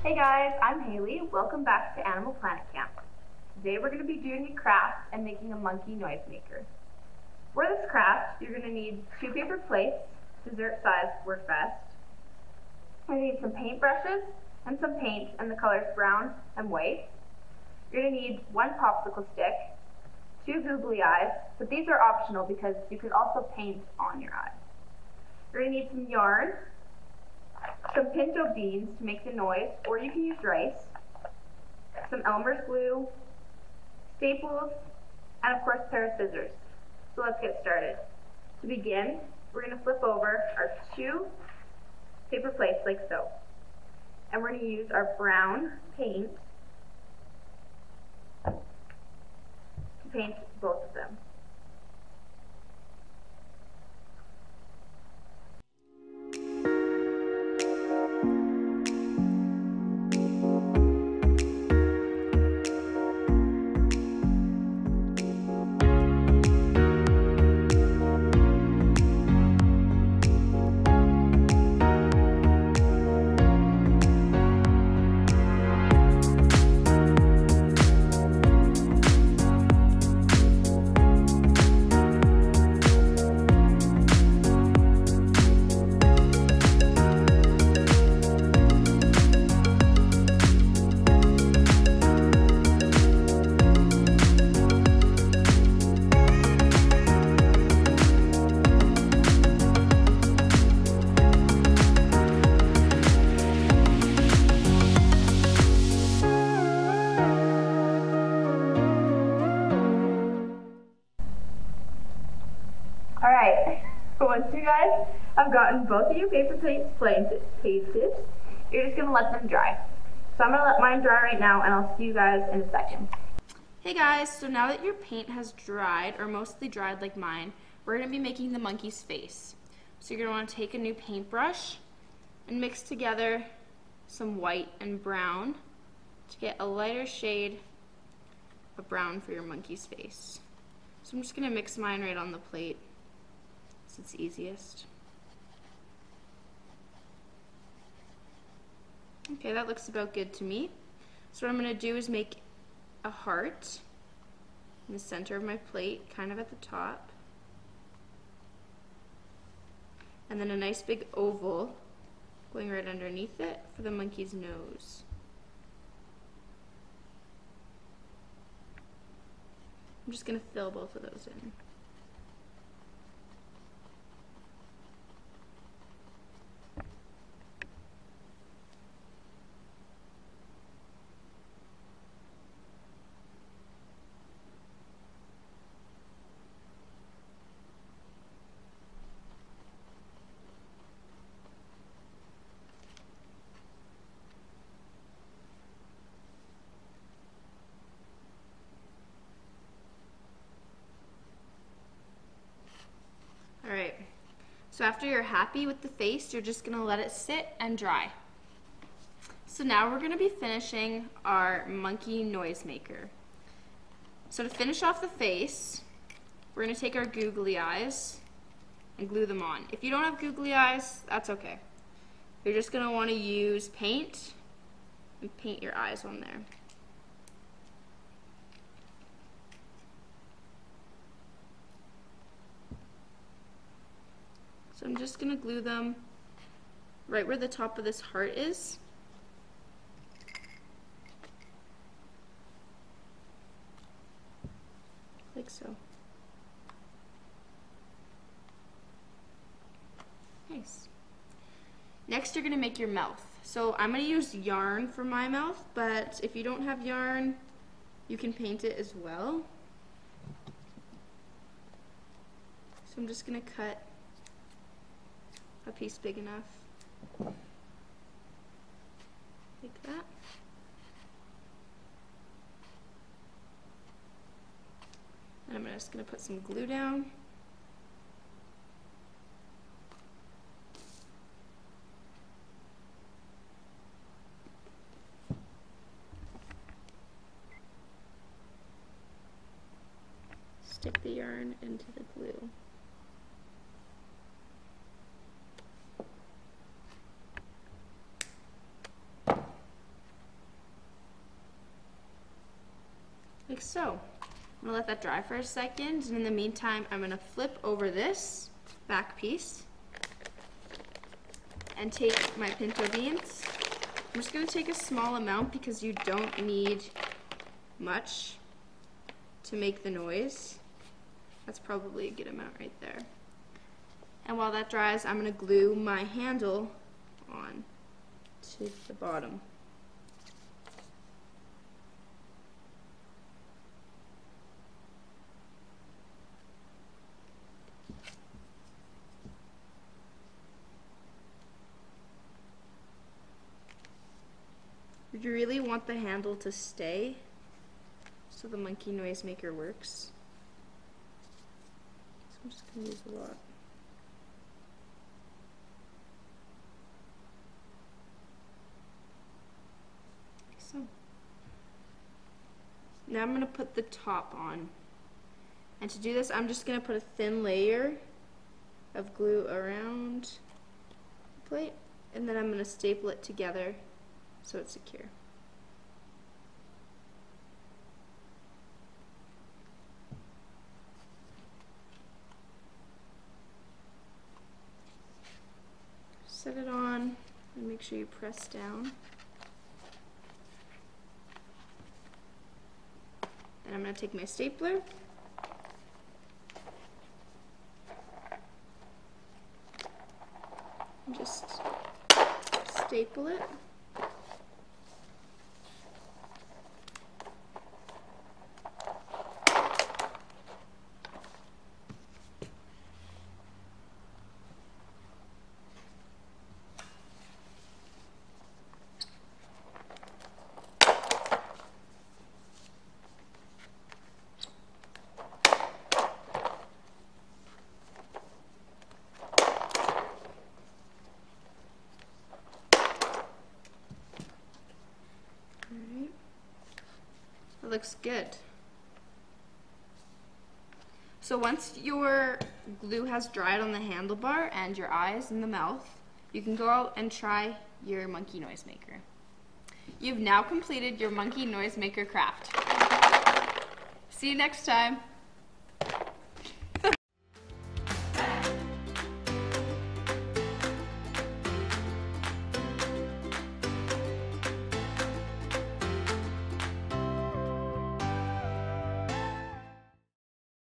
Hey guys, I'm Haley. Welcome back to Animal Planet Camp. Today we're going to be doing a craft and making a monkey noisemaker. For this craft, you're going to need 2 paper plates, dessert size work best. You're going to need some paintbrushes and some paint in the colors brown and white. You're going to need 1 popsicle stick, 2 googly eyes, but these are optional because you can also paint on your eyes. You're going to need some yarn, some pinto beans to make the noise, or you can use rice, some Elmer's glue, staples, and of course a pair of scissors. So let's get started. To begin, we're going to flip over our 2 paper plates like so. And we're going to use our brown paint to paint both of them. Alright, once you guys have gotten both of your paper plates pasted, you're just going to let them dry. So I'm going to let mine dry right now, and I'll see you guys in a second. Hey guys, so now that your paint has dried, or mostly dried like mine, we're going to be making the monkey's face. So you're going to want to take a new paintbrush and mix together some white and brown to get a lighter shade of brown for your monkey's face. So I'm just going to mix mine right on the plate. It's easiest. Okay, that looks about good to me. So what I'm going to do is make a heart in the center of my plate, kind of at the top. And then a nice big oval going right underneath it for the monkey's nose. I'm just going to fill both of those in. Alright, so after you're happy with the face, you're just going to let it sit and dry. So now we're going to be finishing our monkey noisemaker. So to finish off the face, we're going to take our googly eyes and glue them on. If you don't have googly eyes, that's okay. You're just going to want to use paint and paint your eyes on there. So I'm just going to glue them right where the top of this heart is. Like so. Nice. Next you're going to make your mouth. So I'm going to use yarn for my mouth, but if you don't have yarn, you can paint it as well. So I'm just going to cut a piece big enough, like that. And I'm just going to put some glue down. Stick the yarn into the glue. like so. I'm gonna let that dry for a second, and in the meantime, I'm gonna flip over this back piece and take my pinto beans. I'm just gonna take a small amount because you don't need much to make the noise. That's probably a good amount right there. And while that dries, I'm gonna glue my handle on to the bottom. You really want the handle to stay so the monkey noisemaker works. So I'm just going to use a lot. Like so. Now I'm going to put the top on. And to do this, I'm just going to put a thin layer of glue around the plate, and then I'm going to staple it together so it's secure. Set it on and make sure you press down. Then I'm going to take my stapler and just staple it. It looks good. So once your glue has dried on the handlebar and your eyes and the mouth, you can go out and try your monkey noisemaker. You've now completed your monkey noisemaker craft. See you next time.